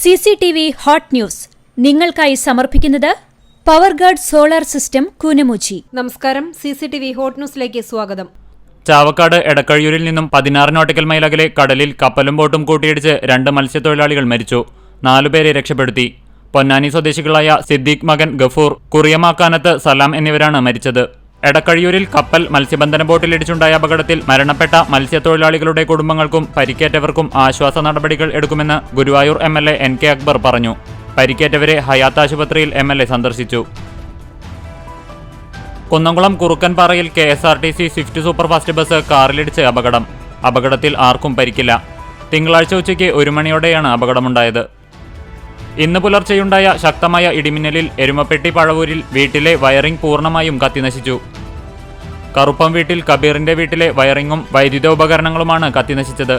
CCTV hot news നിങ്ങൾക്കായി സമർപ്പിക്കുന്നത് Powerguard solar system Koonamuchi. നമസ്കാരം, CCTV ഹോട്ട് ന്യൂസിലേക്ക് സ്വാഗതം. ചാവക്കാട് എടക്കഴിയൂരിൽ നിന്നും 16 നോട്ടിക്കൽ മൈൽ അകലെ കടലിൽ കപ്പലും ബോട്ടും കൂട്ടിയിടിച്ച് 2 മത്സ്യത്തൊഴിലാളികൾ മരിച്ചു. 4 പേരെ രക്ഷപ്പെടുത്തി. പൊന്നാനി സ്വദേശികളായ സിദ്ദീഖ് മകൻ ഗഫൂർ, കുറിയമാക്കാനത്ത് സലാം എന്നിവരാണ് മരിച്ചത്. എടക്കഴിയൂരിൽ കപ്പൽ മത്സ്യബന്ധന ബോട്ടിലിടിച്ചുണ്ടായ അപകടത്തിൽ മരണപ്പെട്ട മത്സ്യത്തൊഴിലാളികളുടെ കുടുംബങ്ങൾക്കും പരിക്കേറ്റവർക്കും ആശ്വാസ നടപടികൾ എടുക്കുമെന്ന് ഗുരുവായൂർ MLA NK അക്ബർ പറഞ്ഞു. പരിക്കേറ്റവരെ ഹയാത്ത് ആശുപത്രിയിൽ MLA സന്ദർശിച്ചു. കുന്നംകുളം കുറുക്കൻപാറയിൽ KSRTC സ്വിഫ്റ്റ് സൂപ്പർഫാസ്റ്റ് ബസ് കാറിലിടിച്ച് അപകടത്തിൽ ആർക്കും പരിക്കില്ല. തിങ്കളാഴ്ച ഉച്ചയ്ക്ക് 1 മണിയോടെയാണ് അപകടമുണ്ടായത്. ഇന്ന് പുലർച്ചെയുണ്ടായ ശക്തമായ ഇടിമിന്നലിൽ എരുമപ്പെട്ടി പഴവൂരിൽ വീട്ടിലെ വയറിംഗ് പൂർണ്ണമായും കത്തിനശിച്ചു. കറുപ്പം വീട്ടിൽ കബീറിന്റെ വീട്ടിലെ വയറിംഗും വൈദ്യുതോപകരണങ്ങളുമാണ് കത്തിനശിച്ചത്.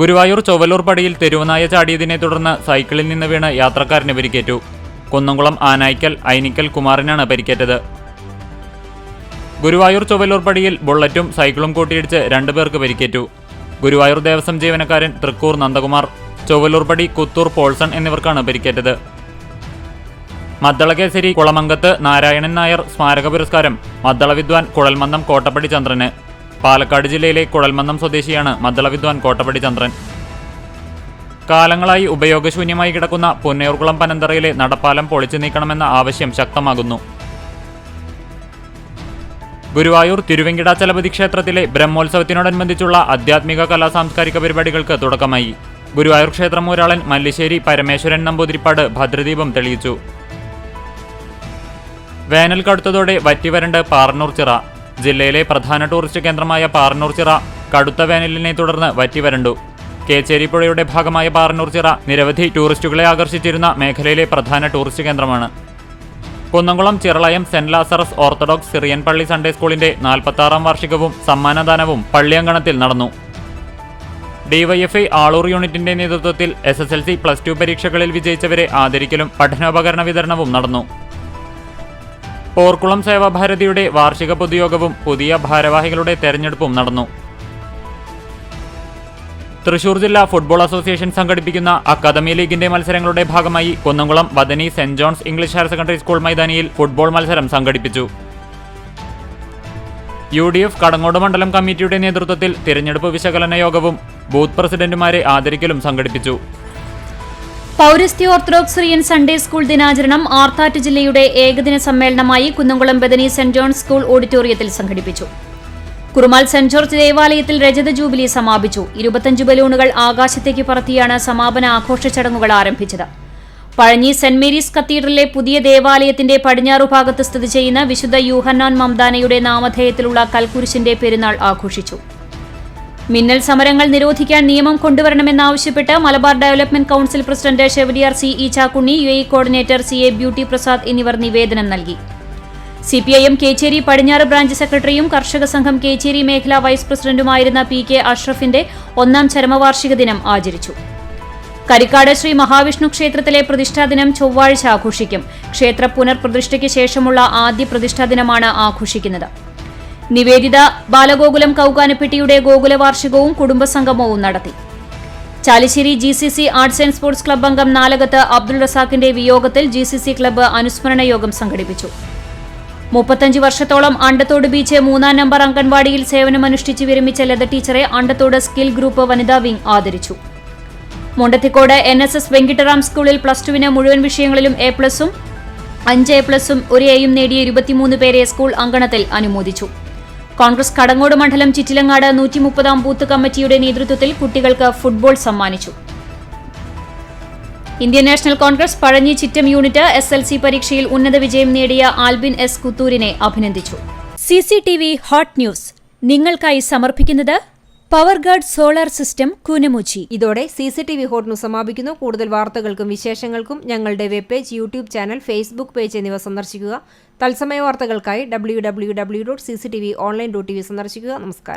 ഗുരുവായൂർ ചൊവ്വലൂർ പടിയിൽ തെരുവുനായ ചാടിയതിനെ തുടർന്ന് സൈക്കിളിൽ നിന്ന് വീണ് യാത്രക്കാരന് പരിക്കേറ്റു. കുന്നംകുളം ആനായിക്കൽ ഐനിക്കൽ കുമാറിനാണ് പരിക്കേറ്റത്. ഗുരുവായൂർ ചൊവ്വലൂർ പടിയിൽ ബുള്ളറ്റും സൈക്കിളും കൂട്ടിയിടിച്ച് 2 പേർക്ക് പരിക്കേറ്റു. ഗുരുവായൂർ ദേവസ്വം ജീവനക്കാരൻ തൃക്കൂർ നന്ദകുമാർ, ചൊവ്വലൂർപടി കുത്തൂർ പോൾസൺ എന്നിവർക്കാണ് പരിക്കേറ്റത്. മദ്ദളകേസരി കുളമംഗത്ത് നാരായണൻ നായർ സ്മാരക പുരസ്കാരം മദ്ദള വിദ്വാൻ കുഴൽമന്ദം കോട്ടപ്പടി ചന്ദ്രന്. പാലക്കാട് ജില്ലയിലെ കുഴൽമന്ദം സ്വദേശിയാണ് മദ്ദള വിദ്വാൻ കോട്ടപ്പടി ചന്ദ്രൻ. കാലങ്ങളായി ഉപയോഗശൂന്യമായി കിടക്കുന്ന പുന്നയൂർകുളം പനന്തറയിലെ നടപ്പാലം പൊളിച്ചു നീക്കണമെന്ന ആവശ്യം ശക്തമാകുന്നു. ഗുരുവായൂർ തിരുവെങ്കിടാചലപതി ക്ഷേത്രത്തിലെ ബ്രഹ്മോത്സവത്തിനോടനുബന്ധിച്ചുള്ള ആധ്യാത്മിക കലാ സാംസ്കാരിക പരിപാടികൾക്ക് തുടക്കമായി. ഗുരുവായൂർ ക്ഷേത്രമൂരാളൻ മല്ലിശ്ശേരി പരമേശ്വരൻ നമ്പൂതിരിപ്പാട് ഭദ്രദീപം തെളിയിച്ചു. വേനൽ കടുത്തതോടെ വറ്റിവരണ്ട് പാറന്നൂർ ചിറ. ജില്ലയിലെ പ്രധാന ടൂറിസ്റ്റ് കേന്ദ്രമായ പാറന്നൂർ ചിറ കടുത്ത വേനലിനെ തുടർന്ന് വറ്റിവരണ്ടു. കേച്ചേരി പുഴയുടെ ഭാഗമായ പാറന്നൂർ ചിറ നിരവധി ടൂറിസ്റ്റുകളെ ആകർഷിച്ചിരുന്ന മേഖലയിലെ പ്രധാന ടൂറിസ്റ്റ് കേന്ദ്രമാണ്. Kunnamkulam Chiralayam saint Lazarus orthodox Syrian പള്ളി സൺഡേ സ്കൂളിന്റെ 46-ാം വാർഷികവും സമ്മാനദാനവും പള്ളിയങ്കണത്തിൽ നടന്നു. DYFI ആളൂർ യൂണിറ്റിന്റെ നേതൃത്വത്തിൽ SSLC +2 പരീക്ഷകളിൽ വിജയിച്ചവരെ ആദരിക്കലും പഠനോപകരണ വിതരണവും നടന്നു. പോർക്കുളം സേവാഭാരതിയുടെ വാർഷിക പൊതുയോഗവും പുതിയ ഭാരവാഹികളുടെ തെരഞ്ഞെടുപ്പും നടന്നു. തൃശൂർ ജില്ലാ ഫുട്ബോൾ അസോസിയേഷൻ സംഘടിപ്പിക്കുന്ന അക്കാദമി ലീഗിന്റെ മത്സരങ്ങളുടെ ഭാഗമായി Kunnamkulam Vadani saint John's English higher secondary school മൈതാനിയിൽ ഫുട്ബോൾ മത്സരം സംഘടിപ്പിച്ചു. UDF കടങ്ങോട് മണ്ഡലം കമ്മിറ്റിയുടെ നേതൃത്വത്തിൽ തിരഞ്ഞെടുപ്പ് വിശകലന യോഗവും ബൂത്ത് പ്രസിഡന്റുമാരെ ആദരിക്കലും സംഘടിപ്പിച്ചു. പൗരസ്ത്യ ഓർത്തഡോക്സ് സിറിയൻ സൺഡേ സ്കൂൾ ദിനാചരണം ആർത്താറ്റ് ജില്ലയുടെ ഏകദിന സമ്മേളനമായി Kunnamkulam Bethany saint John's school ഓഡിറ്റോറിയത്തിൽ സംഘടിപ്പിച്ചു. കുറുമാൽ സെന്റ് ജോർജ് ദേവാലയത്തിൽ രജത ജൂബിലി സമാപിച്ചു. 25 ബലൂണുകൾ ആകാശത്തേക്ക് പറത്തിയാണ് സമാപന ആഘോഷ ചടങ്ങുകൾ ആരംഭിച്ചത്. പഴഞ്ഞി സെന്റ് മേരീസ് കത്തീഡ്രലിലെ പുതിയ ദേവാലയത്തിന്റെ പടിഞ്ഞാറുഭാഗത്ത് സ്ഥിതി ചെയ്യുന്ന വിശുദ്ധ യൂഹന്നാൻ മംദാനയുടെ നാമധേയത്തിലുള്ള കൽക്കുരിശിന്റെ പെരുന്നാൾ ആഘോഷിച്ചു. മിന്നൽ സമരങ്ങൾ നിരോധിക്കാൻ നിയമം കൊണ്ടുവരണമെന്നാവശ്യപ്പെട്ട് Malabar development council president chevalier CE Chakkunni, UAE coordinator CA beauty Prasad എന്നിവർ നിവേദനം നൽകി. CPIM കേച്ചേരി പടിഞ്ഞാറ് ബ്രാഞ്ച് സെക്രട്ടറിയും കർഷക സംഘം കേച്ചേരി മേഖലാ വൈസ് പ്രസിഡന്റുമായിരുന്ന PK അഷ്റഫിന്റെ 1ാം ചരമവാർഷിക ദിനം ആചരിച്ചു. കരിക്കാട് ശ്രീ മഹാവിഷ്ണു ക്ഷേത്രത്തിലെ പ്രതിഷ്ഠാദിനം ചൊവ്വാഴ്ച ആഘോഷിക്കും. ക്ഷേത്ര പുനർപ്രതിഷ്ഠയ്ക്ക് ശേഷമുള്ള ആദ്യ പ്രതിഷ്ഠാദിനമാണ് ആഘോഷിക്കുന്നത്. നിവേദിത ബാലഗോകുലം കൌകാനപ്പെട്ടിയുടെ ഗോകുല വാർഷികവും കുടുംബസംഗമവും നടത്തി. Chalissery GCC arts and sports club അംഗം നാലകത്ത് അബ്ദുൾ റസാഖിന്റെ വിയോഗത്തിൽ GCC ക്ലബ്ബ് അനുസ്മരണ യോഗം സംഘടിപ്പിച്ചു. 35 വർഷത്തോളം അണ്ടത്തോട് ബീച്ച് 3-ാം നമ്പർ അംഗൻവാടിയിൽ സേവനമനുഷ്ഠിച്ച് വിരമിച്ച ലത ടീച്ചറെ അണ്ടത്തോട് സ്കിൽ ഗ്രൂപ്പ് വനിതാ വിംഗ് ആദരിച്ചു. മുണ്ടത്തിക്കോട് NSS വെങ്കിട്ടറാം സ്കൂളിൽ +2 മുഴുവൻ വിഷയങ്ങളിലും A+ഉം 5 A+ഉം 1 Aയും നേടിയ 23 പേരെ സ്കൂൾ അങ്കണത്തിൽ അനുമോദിച്ചു. കോൺഗ്രസ് കടങ്ങോട് മണ്ഡലം ചിറ്റിലങ്ങാട് 130-ാം ബൂത്ത് കമ്മിറ്റിയുടെ നേതൃത്വത്തിൽ കുട്ടികൾക്ക് ഫുട്ബോൾ സമ്മാനിച്ചു. ഇന്ത്യൻ നാഷണൽ കോൺഗ്രസ് പഴഞ്ഞി ചിറ്റം യൂണിറ്റ് SLC പരീക്ഷയിൽ ഉന്നത വിജയം നേടിയ ആൽബിൻ S കുത്തൂരിനെ അഭിനന്ദിച്ചു. CCTV ഹോട്ട് ന്യൂസ് നിങ്ങൾക്കായി സമർപ്പിക്കുന്നത് പവർഗാർഡ് സോളാർ സിസ്റ്റം കൂനമുച്ചി. ഇതോടെ CCTV ഹോട്ട് ന്യൂസ് സമാപിക്കുന്നു. കൂടുതൽ വാർത്തകൾക്കും വിശേഷങ്ങൾക്കും ഞങ്ങളുടെ web page, YouTube channel, Facebook page എന്നിവ സന്ദർശിക്കുക. തത്സമയ വാർത്തകൾക്കായി www.cctv.online.tv സന്ദർശിക്കുക. നമസ്കാരം.